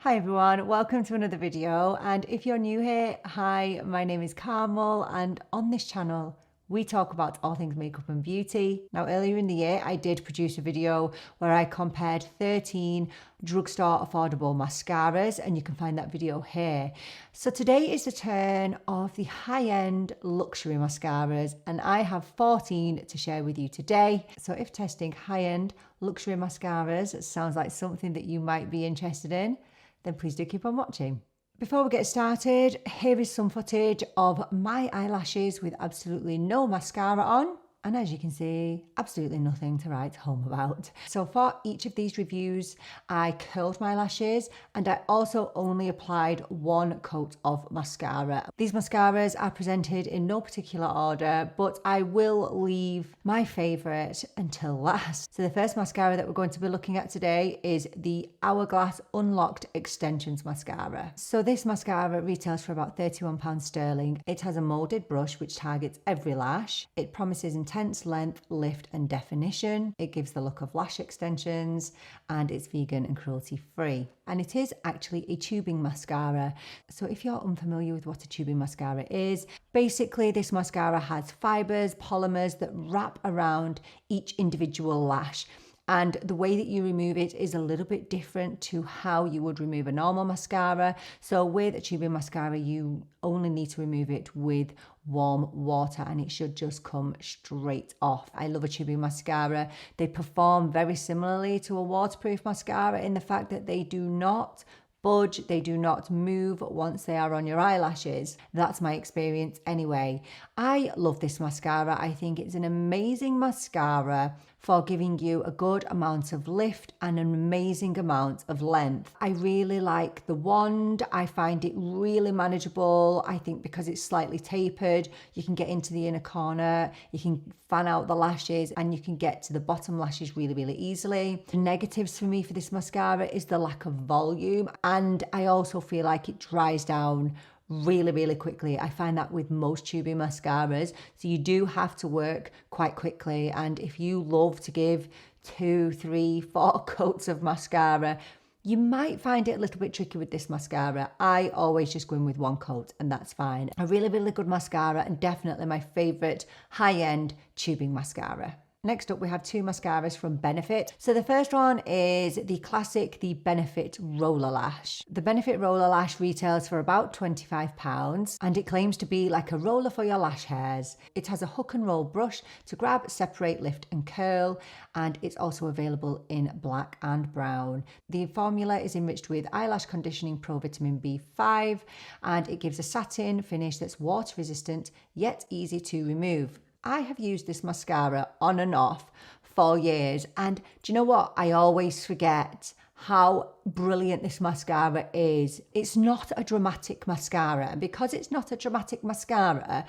Hi everyone, welcome to another video, and if you're new here, hi, my name is Carmel, and on this channel we talk about all things makeup and beauty. Now earlier in the year I did produce a video where I compared 13 drugstore affordable mascaras, and you can find that video here. So today is the turn of the high-end luxury mascaras, and I have 14 to share with you today. So if testing high-end luxury mascaras sounds like something that you might be interested in, then please do keep on watching. Before we get started, here is some footage of my eyelashes with absolutely no mascara on. And as you can see, absolutely nothing to write home about. So for each of these reviews, I curled my lashes and I also only applied one coat of mascara. These mascaras are presented in no particular order, but I will leave my favorite until last. So the first mascara that we're going to be looking at today is the Hourglass Unlocked Extensions Mascara. So this mascara retails for about £31 sterling. It has a molded brush which targets every lash. It promises intense length, lift and definition. It gives the look of lash extensions, and it's vegan and cruelty free. And it is actually a tubing mascara. So if you're unfamiliar with what a tubing mascara is, basically this mascara has fibers, polymers that wrap around each individual lash. And the way that you remove it is a little bit different to how you would remove a normal mascara. So with a tubing mascara, you only need to remove it with warm water and it should just come straight off. I love a tubing mascara. They perform very similarly to a waterproof mascara in the fact that they do not budge, they do not move once they are on your eyelashes. That's my experience anyway. I love this mascara. I think it's an amazing mascara for giving you a good amount of lift and an amazing amount of length. I really like the wand. I find it really manageable. I think because it's slightly tapered, you can get into the inner corner, you can fan out the lashes, and you can get to the bottom lashes really easily. The negatives for me for this mascara is the lack of volume, and I also feel like it dries down really quickly. I find that with most tubing mascaras. So you do have to work quite quickly. And if you love to give 2, 3, 4 coats of mascara, you might find it a little bit tricky with this mascara. I always just go in with one coat and that's fine. A really good mascara, and definitely my favorite high-end tubing mascara. Next up, we have two mascaras from Benefit. So the first one is the classic, the Benefit Roller Lash. The Benefit Roller Lash retails for about £25 and it claims to be like a roller for your lash hairs. It has a hook and roll brush to grab, separate, lift and curl, and it's also available in black and brown. The formula is enriched with eyelash conditioning pro vitamin B5 and it gives a satin finish that's water resistant yet easy to remove. I have used this mascara on and off for years, and do you know what? I always forget how brilliant this mascara is. It's not a dramatic mascara, and because it's not a dramatic mascara,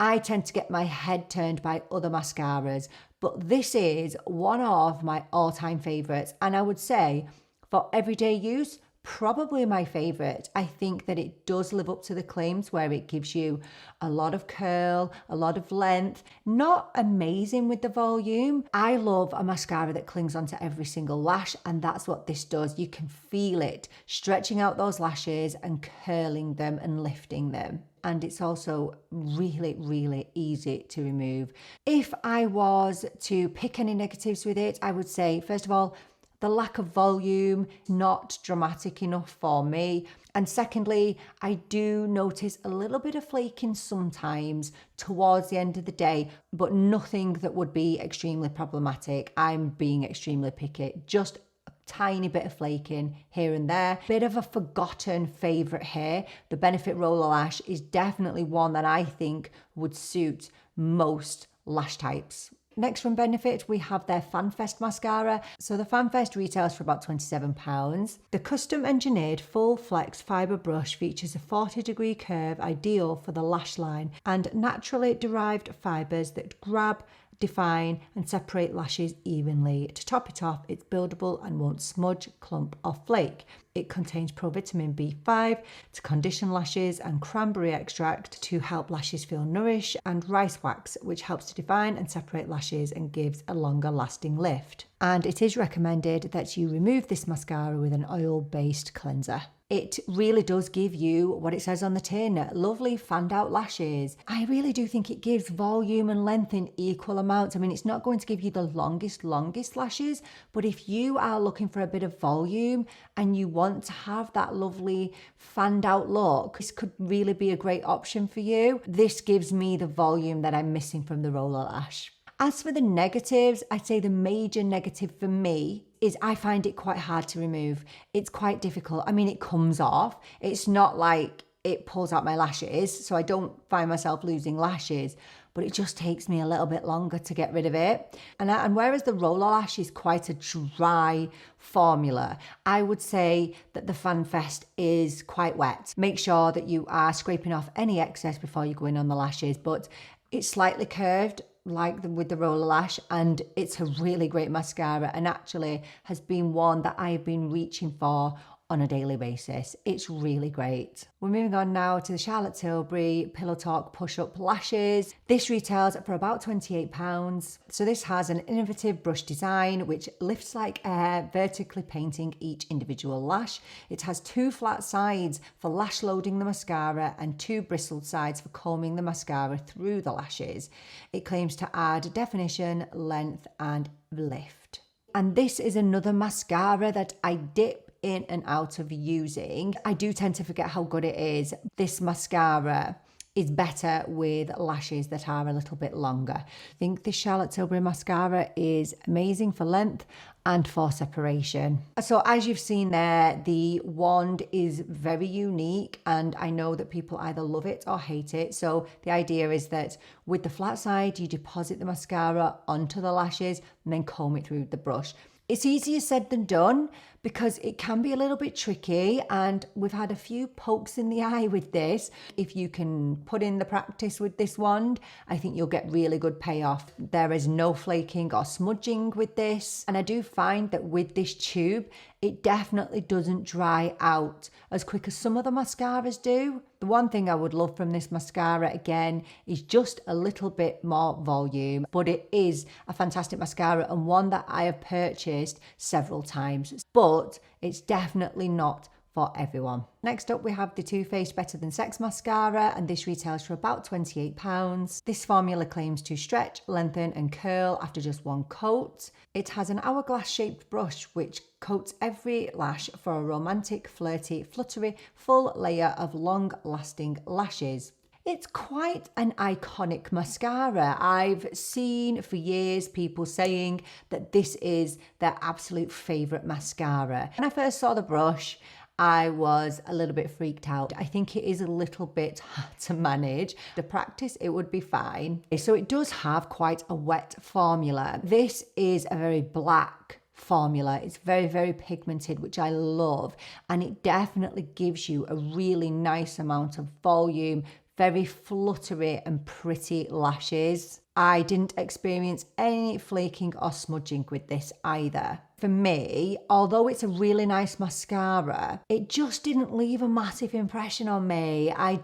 I tend to get my head turned by other mascaras, but this is one of my all-time favorites, and I would say for everyday use, probably my favorite. I think that it does live up to the claims where it gives you a lot of curl, a lot of length, not amazing with the volume. I love a mascara that clings onto every single lash, and that's what this does. You can feel it stretching out those lashes and curling them and lifting them. And it's also really easy to remove. If I was to pick any negatives with it, I would say, first of all, the lack of volume, not dramatic enough for me. And secondly, I do notice a little bit of flaking sometimes towards the end of the day, but nothing that would be extremely problematic. I'm being extremely picky, just a tiny bit of flaking here and there. Bit of a forgotten favorite here. The Benefit Roller Lash is definitely one that I think would suit most lash types. Next from Benefit, we have their FanFest mascara. So the FanFest retails for about £27. The custom engineered full flex fibre brush features a 40-degree curve ideal for the lash line and naturally derived fibres that grab, define and separate lashes evenly. To top it off, it's buildable and won't smudge, clump or flake. It contains provitamin B5 to condition lashes and cranberry extract to help lashes feel nourished, and rice wax, which helps to define and separate lashes and gives a longer lasting lift. And it is recommended that you remove this mascara with an oil-based cleanser. It really does give you what it says on the tin, lovely fanned out lashes. I really do think it gives volume and length in equal amounts. I mean, it's not going to give you the longest lashes, but if you are looking for a bit of volume and you want to have that lovely fanned out look, this could really be a great option for you. This gives me the volume that I'm missing from the roller lash. As for the negatives, I'd say the major negative for me is I find it quite hard to remove. It's quite difficult. I mean, it comes off. It's not like it pulls out my lashes, so I don't find myself losing lashes, but it just takes me a little bit longer to get rid of it. And whereas the roller lash is quite a dry formula, I would say that the Fan Fest is quite wet. Make sure that you are scraping off any excess before you go in on the lashes, but it's slightly curved with the roller lash, and it's a really great mascara and actually has been one that I've been reaching for on a daily basis. It's really great. We're moving on now to the Charlotte Tilbury Pillow Talk Push-Up Lashes. This retails for about £28. So this has an innovative brush design which lifts like air, vertically painting each individual lash. It has 2 flat sides for lash loading the mascara and 2 bristled sides for combing the mascara through the lashes. It claims to add definition, length and lift. And this is another mascara that I dip in and out of using. I do tend to forget how good it is. This mascara is better with lashes that are a little bit longer. I think the Charlotte Tilbury mascara is amazing for length and for separation. So as you've seen there, the wand is very unique, and I know that people either love it or hate it. So the idea is that with the flat side, you deposit the mascara onto the lashes and then comb it through the brush. It's easier said than done because it can be a little bit tricky, and we've had a few pokes in the eye with this. If you can put in the practice with this wand, I think you'll get really good payoff. There is no flaking or smudging with this, and I do find that with this tube, it definitely doesn't dry out as quick as some of the mascaras do. The one thing I would love from this mascara, again, is just a little bit more volume, but it is a fantastic mascara and one that I have purchased several times, but it's definitely not for everyone. Next up, we have the Too Faced Better Than Sex mascara, and this retails for about £28. This formula claims to stretch, lengthen and curl after just one coat. It has an hourglass shaped brush which coats every lash for a romantic, flirty, fluttery, full layer of long-lasting lashes. It's quite an iconic mascara. I've seen for years people saying that this is their absolute favourite mascara. When I first saw the brush, I was a little bit freaked out. I think it is a little bit hard to manage. The practice, it would be fine. So it does have quite a wet formula. This is a very black formula. It's very, very pigmented, which I love. And it definitely gives you a really nice amount of volume, very fluttery and pretty lashes. I didn't experience any flaking or smudging with this either. For me, although it's a really nice mascara, it just didn't leave a massive impression on me. I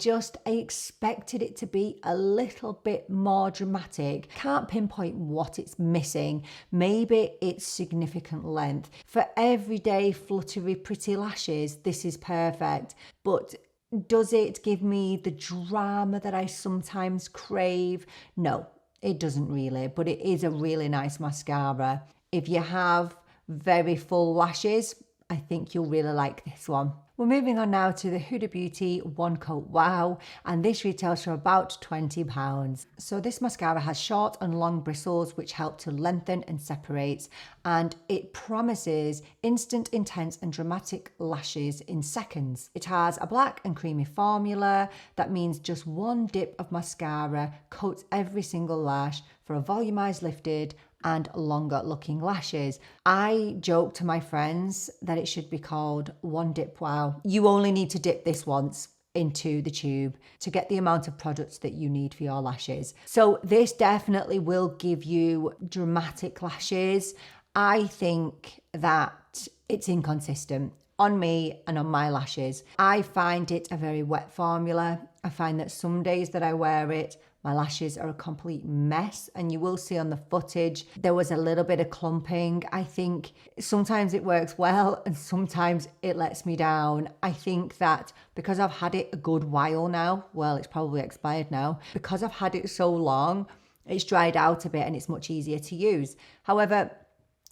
expected it to be a little bit more dramatic. Can't pinpoint what it's missing. Maybe it's significant length. For everyday fluttery pretty lashes, this is perfect. But does it give me the drama that I sometimes crave? No, it doesn't really, but it is a really nice mascara. If you have very full lashes, I think you'll really like this one. We're moving on now to the Huda Beauty One Coat Wow, and this retails for about £20. So this mascara has short and long bristles which help to lengthen and separate, and it promises instant, intense and dramatic lashes in seconds. It has a black and creamy formula. That means just one dip of mascara coats every single lash for a volumized, lifted and longer looking lashes. I joke to my friends that it should be called One Dip Wow. You only need to dip this once. into the tube to get the amount of products that you need for your lashes. So this definitely will give you dramatic lashes. I think that it's inconsistent on me and on my lashes. I find it a very wet formula. I find that some days that I wear it, my lashes are a complete mess, and you will see on the footage there was a little bit of clumping. I think sometimes it works well and sometimes it lets me down. I think that because I've had it a good while now, well, it's probably expired now, because I've had it so long, it's dried out a bit and it's much easier to use. However,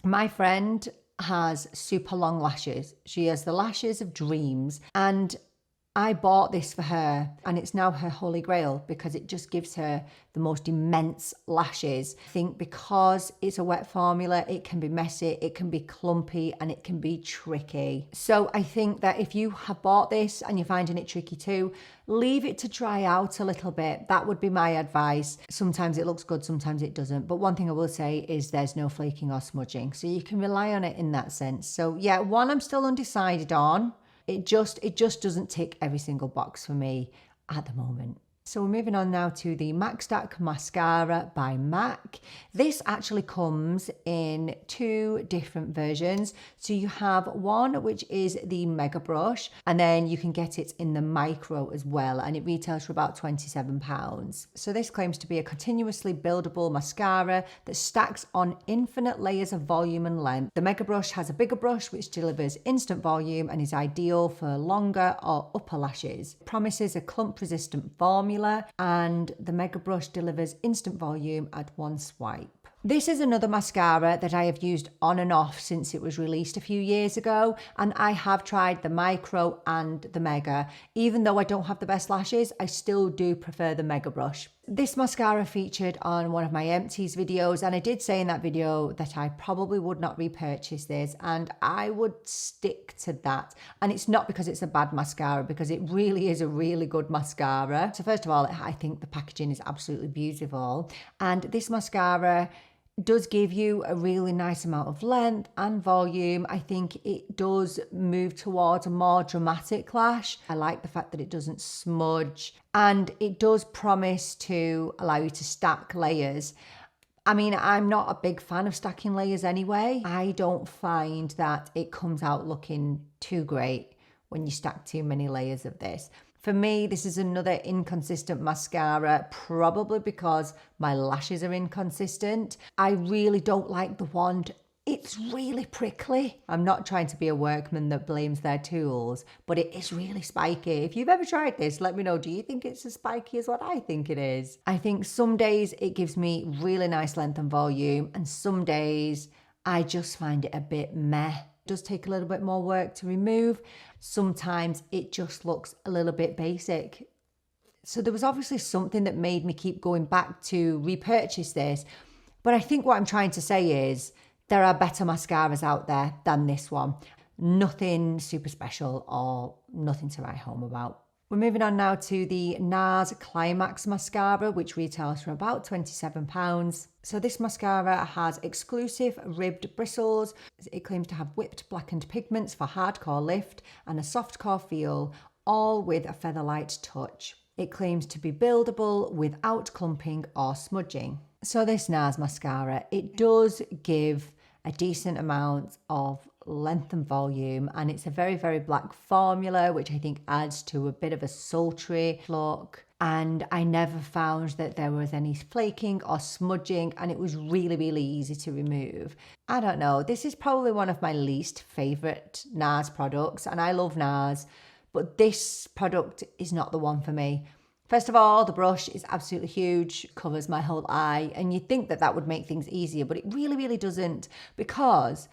my friend has super long lashes. She has the lashes of dreams, and I bought this for her, and it's now her holy grail because it just gives her the most immense lashes. I think because it's a wet formula, it can be messy, it can be clumpy, and it can be tricky. So I think that if you have bought this and you're finding it tricky too, leave it to dry out a little bit. That would be my advice. Sometimes it looks good, sometimes it doesn't. But one thing I will say is there's no flaking or smudging, so you can rely on it in that sense. So yeah, one I'm still undecided on. It just doesn't tick every single box for me at the moment. So we're moving on now to the Macstack Mascara by MAC. This actually comes in two different versions. So you have one which is the Mega Brush, and then you can get it in the Micro as well, and it retails for about £27. So this claims to be a continuously buildable mascara that stacks on infinite layers of volume and length. The Mega Brush has a bigger brush which delivers instant volume and is ideal for longer or upper lashes. It promises a clump resistant formula, and the Mega Brush delivers instant volume at one swipe. This is another mascara that I have used on and off since it was released a few years ago, and I have tried the Micro and the Mega. Even though I don't have the best lashes, I still do prefer the Mega Brush. This mascara featured on one of my empties videos, and I did say in that video that I probably would not repurchase this, and I would stick to that. And it's not because it's a bad mascara, because it really is a really good mascara. So first of all, I think the packaging is absolutely beautiful, and this mascara does give you a really nice amount of length and volume. I think it does move towards a more dramatic lash. I like the fact that it doesn't smudge, and it does promise to allow you to stack layers. I mean, I'm not a big fan of stacking layers anyway. I don't find that it comes out looking too great when you stack too many layers of this. For me, this is another inconsistent mascara, probably because my lashes are inconsistent. I really don't like the wand. It's really prickly. I'm not trying to be a workman that blames their tools, but it is really spiky. If you've ever tried this, let me know. Do you think it's as spiky as what I think it is? I think some days it gives me really nice length and volume, and some days I just find it a bit meh. Does take a little bit more work to remove. Sometimes it just looks a little bit basic. So there was obviously something that made me keep going back to repurchase this. But I think what I'm trying to say is there are better mascaras out there than this one. Nothing super special or nothing to write home about. We're moving on now to the Nars Climax mascara, which retails for about £27. So this mascara has exclusive ribbed bristles. It claims to have whipped blackened pigments for hardcore lift and a softcore feel, all with a featherlight touch. It claims to be buildable without clumping or smudging. So this Nars mascara, it does give a decent amount of length and volume, and it's a very, very black formula, which I think adds to a bit of a sultry look. And I never found that there was any flaking or smudging, and it was really, really easy to remove. I don't know, this is probably one of my least favorite Nars products, and I love Nars, but this product is not the one for me. First of all, the brush is absolutely huge, covers my whole eye, and you'd think that that would make things easier, but it really, really doesn't, because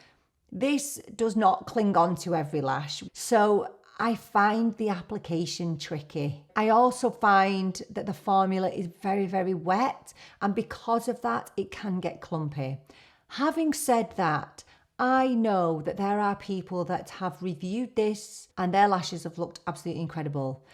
this does not cling on to every lash. So I find the application tricky. I also find that the formula is very, very wet, and because of that, it can get clumpy. Having said that, I know that there are people that have reviewed this and their lashes have looked absolutely incredible.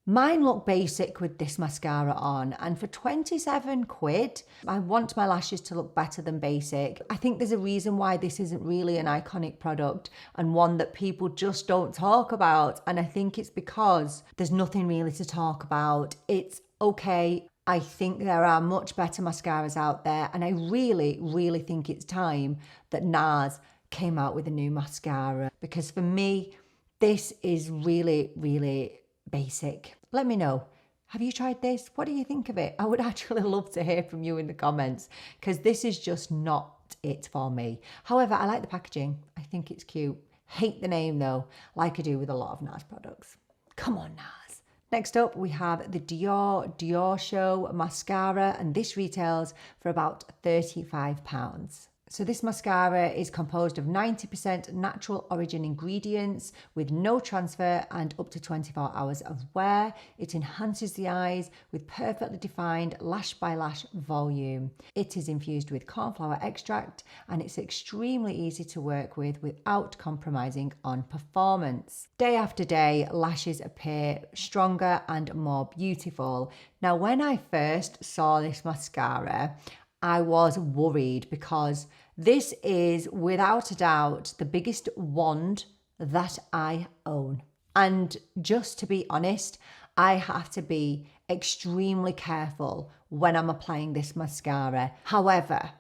Mine look basic with this mascara on, and for 27 quid, I want my lashes to look better than basic. I think there's a reason why this isn't really an iconic product and one that people just don't talk about. And I think it's because there's nothing really to talk about. It's okay. I think there are much better mascaras out there, and I really, really think it's time that Nars came out with a new mascara, because for me, this is really, really basic. Let me know. Have you tried this? What do you think of it? I would actually love to hear from you in the comments, because this is just not it for me. However, I like the packaging. I think it's cute. Hate the name though, like I do with a lot of Nars products. Come on, Nars. Next up, we have the Dior Diorshow mascara, and this retails for about £35. So this mascara is composed of 90% natural origin ingredients with no transfer and up to 24 hours of wear. It enhances the eyes with perfectly defined lash by lash volume. It is infused with cornflower extract, and it's extremely easy to work with without compromising on performance. Day after day, lashes appear stronger and more beautiful. Now, when I first saw this mascara, I was worried because this is without a doubt the biggest wand that I own. And just to be honest, I have to be extremely careful when I'm applying this mascara. However,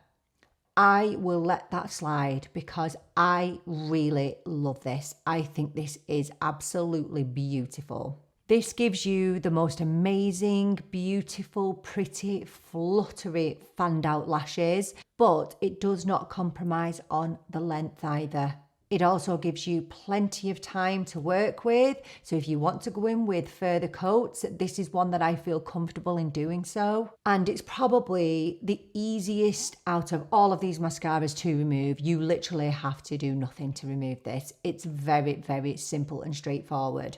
I will let that slide because I really love this. I think this is absolutely beautiful. This gives you the most amazing, beautiful, pretty, fluttery, fanned out lashes, but it does not compromise on the length either. It also gives you plenty of time to work with. So if you want to go in with further coats, this is one that I feel comfortable in doing so. And it's probably the easiest out of all of these mascaras to remove. You literally have to do nothing to remove this. It's very, very simple and straightforward.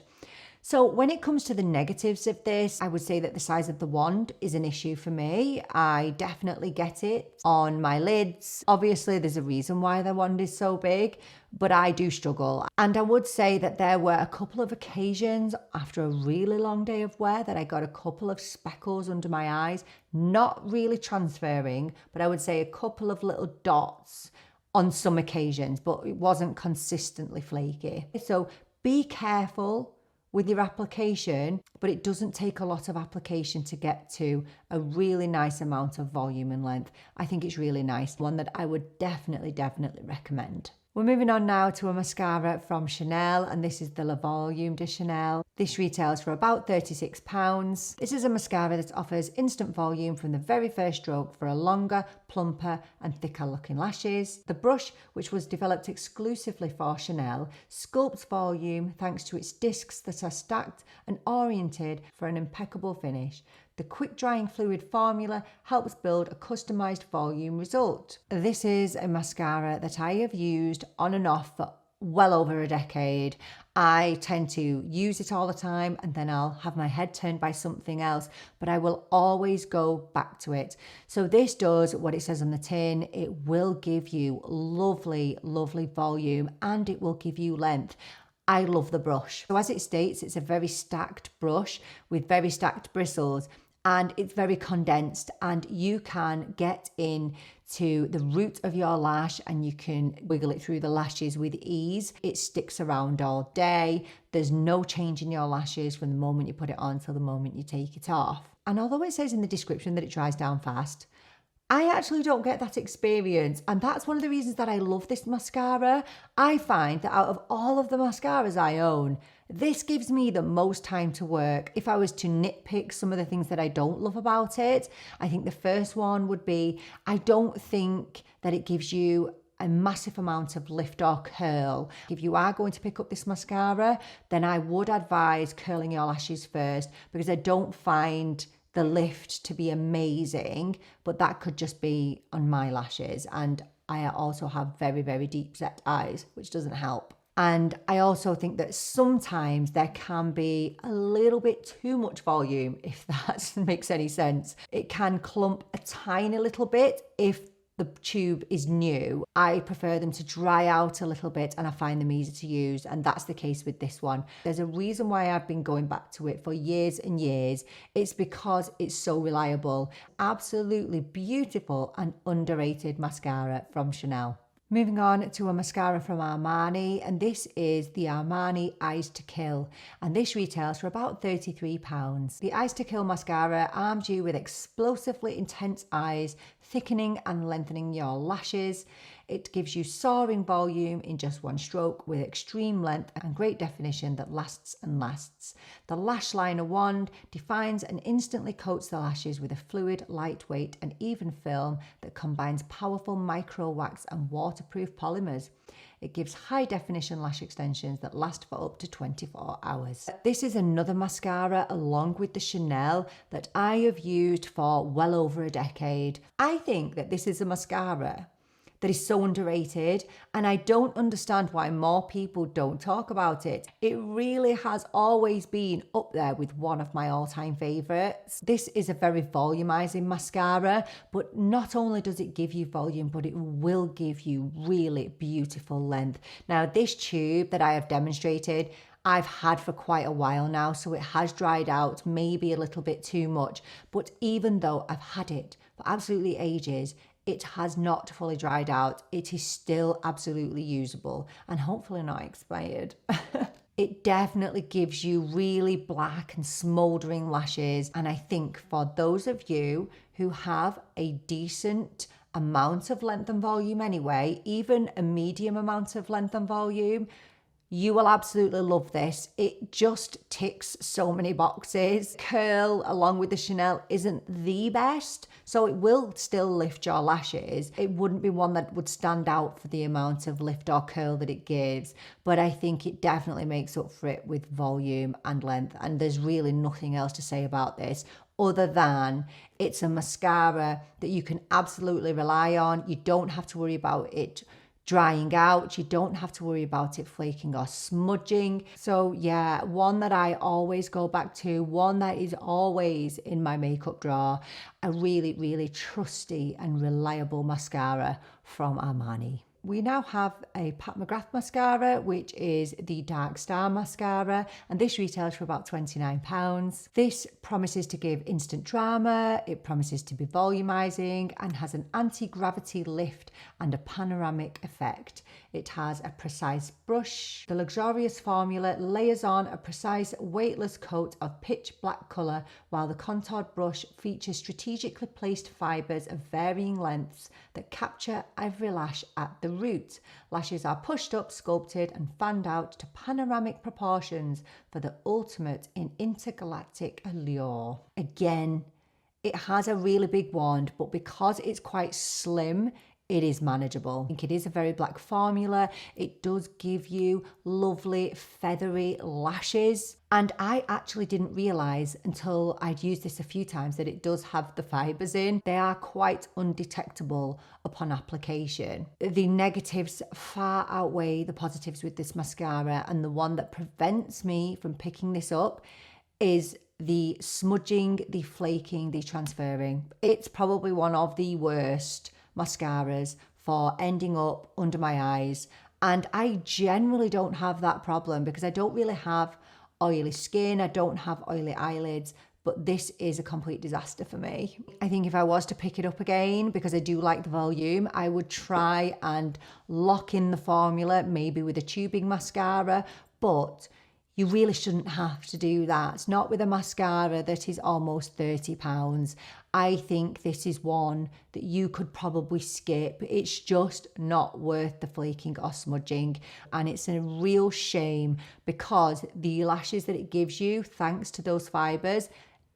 So when it comes to the negatives of this, I would say that the size of the wand is an issue for me. I definitely get it on my lids. Obviously, there's a reason why the wand is so big, but I do struggle. And I would say that there were a couple of occasions after a really long day of wear that I got a couple of speckles under my eyes, not really transferring, but I would say a couple of little dots on some occasions, but it wasn't consistently flaky. So be careful with your application, but it doesn't take a lot of application to get to a really nice amount of volume and length. I think it's really nice, one that I would definitely recommend. We're moving on now to a mascara from Chanel, and this is the Le Volume de Chanel. This retails for about £36. This is a mascara that offers instant volume from the very first stroke for a longer, plumper and thicker looking lashes. The brush, which was developed exclusively for Chanel, sculpts volume thanks to its discs that are stacked and oriented for an impeccable finish. The quick drying fluid formula helps build a customized volume result. This is a mascara that I have used on and off for well over a decade. I tend to use it all the time and then I'll have my head turned by something else, but I will always go back to it. So this does what it says on the tin. It will give you lovely, lovely volume and it will give you length. I love the brush. So as it states, it's a very stacked brush with very stacked bristles. And it's very condensed, and you can get in to the root of your lash and you can wiggle it through the lashes with ease. It sticks around all day. There's no change in your lashes from the moment you put it on till the moment you take it off. And although it says in the description that it dries down fast, I actually don't get that experience, and that's one of the reasons that I love this mascara. I find that out of all of the mascaras I own, this gives me the most time to work. If I was to nitpick some of the things that I don't love about it, I think the first one would be, I don't think that it gives you a massive amount of lift or curl. If you are going to pick up this mascara, then I would advise curling your lashes first, because I don't find the lift to be amazing, but that could just be on my lashes. And I also have very, very deep set eyes, which doesn't help. And I also think that sometimes there can be a little bit too much volume, if that makes any sense. It can clump a tiny little bit if the tube is new, I prefer them to dry out a little bit and I find them easy to use. And that's the case with this one. There's a reason why I've been going back to it for years and years. It's because it's so reliable. Absolutely beautiful and underrated mascara from Chanel. Moving on to a mascara from Armani, and this is the Armani Eyes to Kill, and this retails for about £33. The Eyes to Kill mascara arms you with explosively intense eyes, thickening and lengthening your lashes. It gives you soaring volume in just one stroke with extreme length and great definition that lasts and lasts. The lash liner wand defines and instantly coats the lashes with a fluid, lightweight and even film that combines powerful micro wax and waterproof polymers. It gives high definition lash extensions that last for up to 24 hours. This is another mascara along with the Chanel that I have used for well over a decade. I think that this is a mascara that is so underrated, and I don't understand why more people don't talk about it. It really has always been up there with one of my all-time favorites. This is a very volumizing mascara, but not only does it give you volume, but it will give you really beautiful length. Now, this tube that I have demonstrated, I've had for quite a while now, so it has dried out maybe a little bit too much, but even though I've had it for absolutely ages, it has not fully dried out. It is still absolutely usable and hopefully not expired. It definitely gives you really black and smouldering lashes. And I think for those of you who have a decent amount of length and volume anyway, even a medium amount of length and volume, you will absolutely love this. It just ticks so many boxes. Curl along with the Chanel isn't the best, so it will still lift your lashes. It wouldn't be one that would stand out for the amount of lift or curl that it gives, but I think it definitely makes up for it with volume and length, and there's really nothing else to say about this other than it's a mascara that you can absolutely rely on. You don't have to worry about it drying out. You don't have to worry about it flaking or smudging. So yeah, one that I always go back to, one that is always in my makeup drawer, a really, really trusty and reliable mascara from Armani. We now have a Pat McGrath mascara, which is the Dark Star mascara, and this retails for about £29. This promises to give instant drama, it promises to be volumizing, and has an anti-gravity lift and a panoramic effect. It has a precise brush. The luxurious formula layers on a precise weightless coat of pitch black colour, while the contoured brush features strategically placed fibres of varying lengths that capture every lash at the root. Lashes are pushed up, sculpted and fanned out to panoramic proportions for the ultimate in intergalactic allure. Again, it has a really big wand, but because it's quite slim, it is manageable. I think it is a very black formula. It does give you lovely feathery lashes. And I actually didn't realize until I'd used this a few times that it does have the fibers in. They are quite undetectable upon application. The negatives far outweigh the positives with this mascara, and the one that prevents me from picking this up is the smudging, the flaking, the transferring. It's probably one of the worst mascaras for ending up under my eyes, and I generally don't have that problem because I don't really have oily skin, I don't have oily eyelids, but this is a complete disaster for me. I think if I was to pick it up again, because I do like the volume, I would try and lock in the formula, maybe with a tubing mascara, but you really shouldn't have to do that. Not with a mascara that is almost £30. I think this is one that you could probably skip. It's just not worth the flaking or smudging. And it's a real shame because the lashes that it gives you, thanks to those fibres,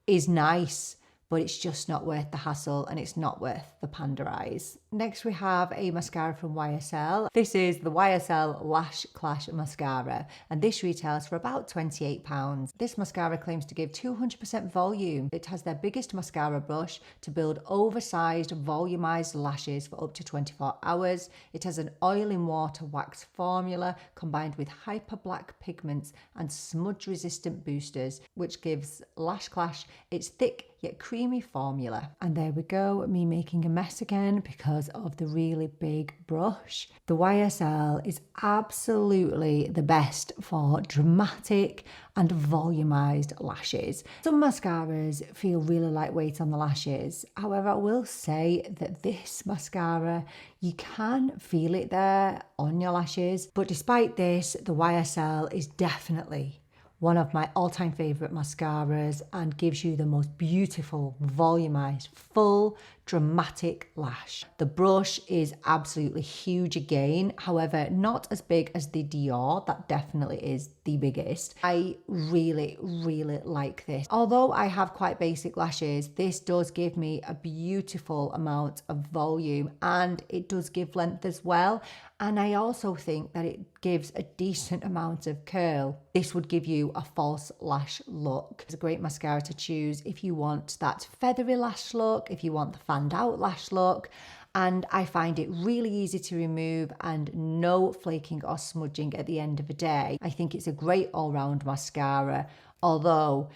is nice, but it's just not worth the hassle and it's not worth the panda eyes. Next we have a mascara from YSL. This is the YSL Lash Clash mascara, and this retails for about £28. This mascara claims to give 200% volume. It has their biggest mascara brush to build oversized volumized lashes for up to 24 hours. It has an oil in water wax formula combined with hyper black pigments and smudge resistant boosters, which gives Lash Clash its thick yet creamy formula. And there we go, me making a mess again because of the really big brush. The YSL is absolutely the best for dramatic and volumized lashes. Some mascaras feel really lightweight on the lashes. However, I will say that this mascara, you can feel it there on your lashes. But despite this, the YSL is definitely one of my all-time favorite mascaras and gives you the most beautiful, volumized, full, dramatic lash. The brush is absolutely huge again, however, not as big as the Dior. That definitely is the biggest. I really, really like this. Although I have quite basic lashes, this does give me a beautiful amount of volume and it does give length as well. And I also think that it gives a decent amount of curl. This would give you a false lash look. It's a great mascara to choose if you want that feathery lash look, if you want the fanned out lash look. And I find it really easy to remove and no flaking or smudging at the end of the day. I think it's a great all-round mascara, although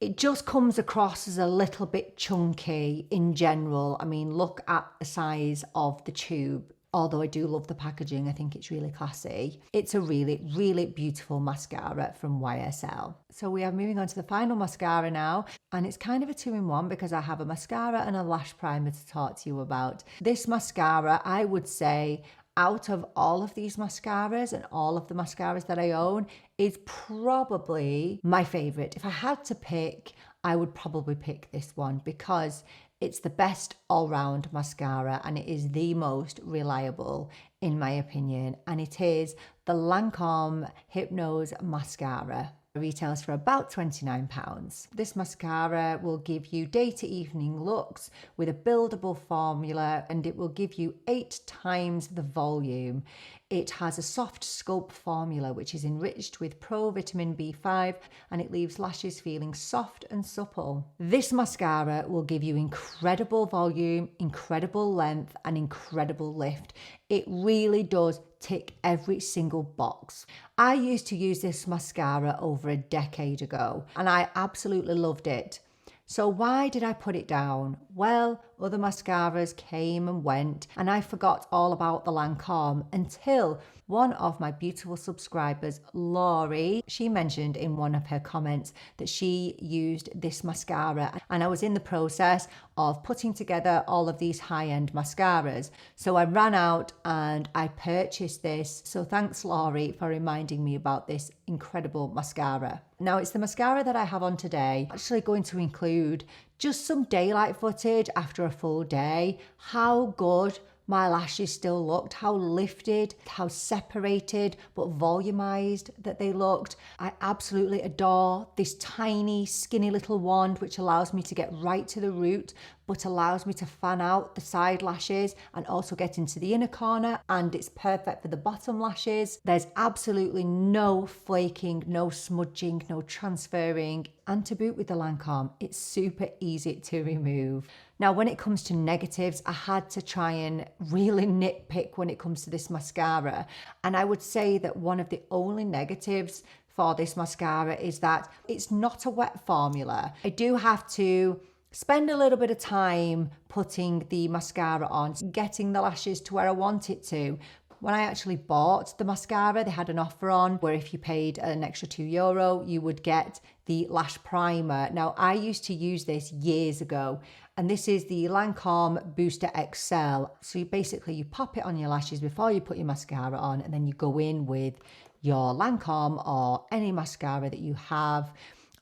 it just comes across as a little bit chunky in general. I mean, look at the size of the tube. Although I do love the packaging, I think it's really classy. It's a really, really beautiful mascara from YSL. So we are moving on to the final mascara now, and it's kind of a two-in-one because I have a mascara and a lash primer to talk to you about. This mascara, I would say, out of all of these mascaras and all of the mascaras that I own, is probably my favorite. If I had to pick, I would probably pick this one because it's the best all-round mascara and it is the most reliable in my opinion, and it is the Lancôme Hypnôse Mascara. It retails for about £29. This mascara will give you day to evening looks with a buildable formula and it will give you 8 times the volume. It has a soft sculpt formula which is enriched with pro vitamin B5 and it leaves lashes feeling soft and supple. This mascara will give you incredible volume, incredible length and incredible lift. It really does tick every single box. I used to use this mascara over a decade ago and I absolutely loved it. So why did I put it down? Well, other mascaras came and went and I forgot all about the Lancôme until one of my beautiful subscribers, Laurie, she mentioned in one of her comments that she used this mascara and I was in the process of putting together all of these high-end mascaras. So I ran out and I purchased this. So thanks Laurie for reminding me about this incredible mascara. Now it's the mascara that I have on today. I'm actually going to include just some daylight footage after a full day, how good my lashes still looked, how lifted, how separated but volumized that they looked. I absolutely adore this tiny skinny little wand which allows me to get right to the root but allows me to fan out the side lashes and also get into the inner corner, and it's perfect for the bottom lashes. There's absolutely no flaking, no smudging, no transferring, and to boot with the Lancôme, it's super easy to remove. Now, when it comes to negatives, I had to try and really nitpick when it comes to this mascara, and I would say that one of the only negatives for this mascara is that it's not a wet formula. I do have to spend a little bit of time putting the mascara on, getting the lashes to where I want it to. When I actually bought the mascara, they had an offer on where if you paid an extra €2, you would get the lash primer. Now, I used to use this years ago, and this is the Lancôme Booster XL. So you pop it on your lashes before you put your mascara on, and then you go in with your Lancôme or any mascara that you have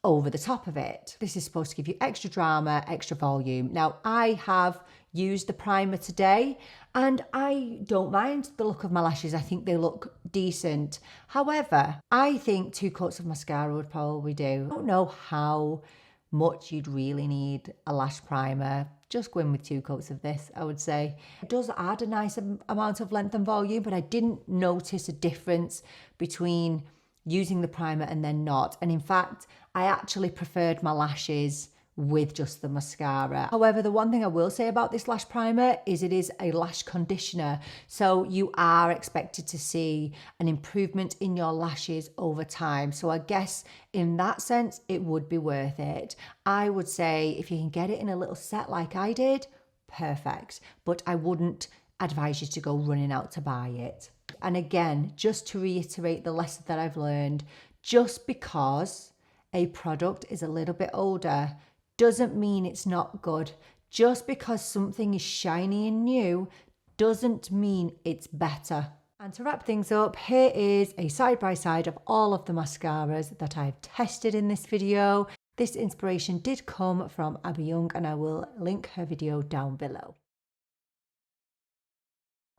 over the top of it. This is supposed to give you extra drama, extra volume. Now, I have used the primer today and I don't mind the look of my lashes. I think they look decent. However, I think 2 coats of mascara would probably do. I don't know how much you'd really need a lash primer. Just go in with 2 coats of this, I would say. It does add a nice amount of length and volume, but I didn't notice a difference between using the primer and then not. And in fact, I actually preferred my lashes with just the mascara. However, the one thing I will say about this lash primer is it is a lash conditioner. So you are expected to see an improvement in your lashes over time. So I guess in that sense, it would be worth it. I would say if you can get it in a little set like I did, perfect. But I wouldn't advise you to go running out to buy it. And again, just to reiterate the lesson that I've learned, just because a product is a little bit older doesn't mean it's not good. Just because something is shiny and new doesn't mean it's better. And to wrap things up, here is a side-by-side of all of the mascaras that I've tested in this video. This inspiration did come from Abby Young, and I will link her video down below.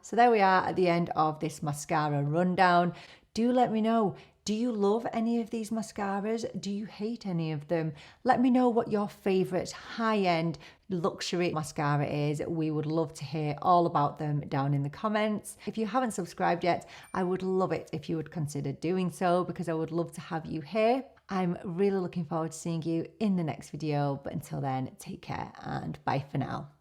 So there we are at the end of this mascara rundown. Do let me know, do you love any of these mascaras? Do you hate any of them? Let me know what your favourite high-end luxury mascara is. We would love to hear all about them down in the comments. If you haven't subscribed yet, I would love it if you would consider doing so, because I would love to have you here. I'm really looking forward to seeing you in the next video, but until then, take care and bye for now.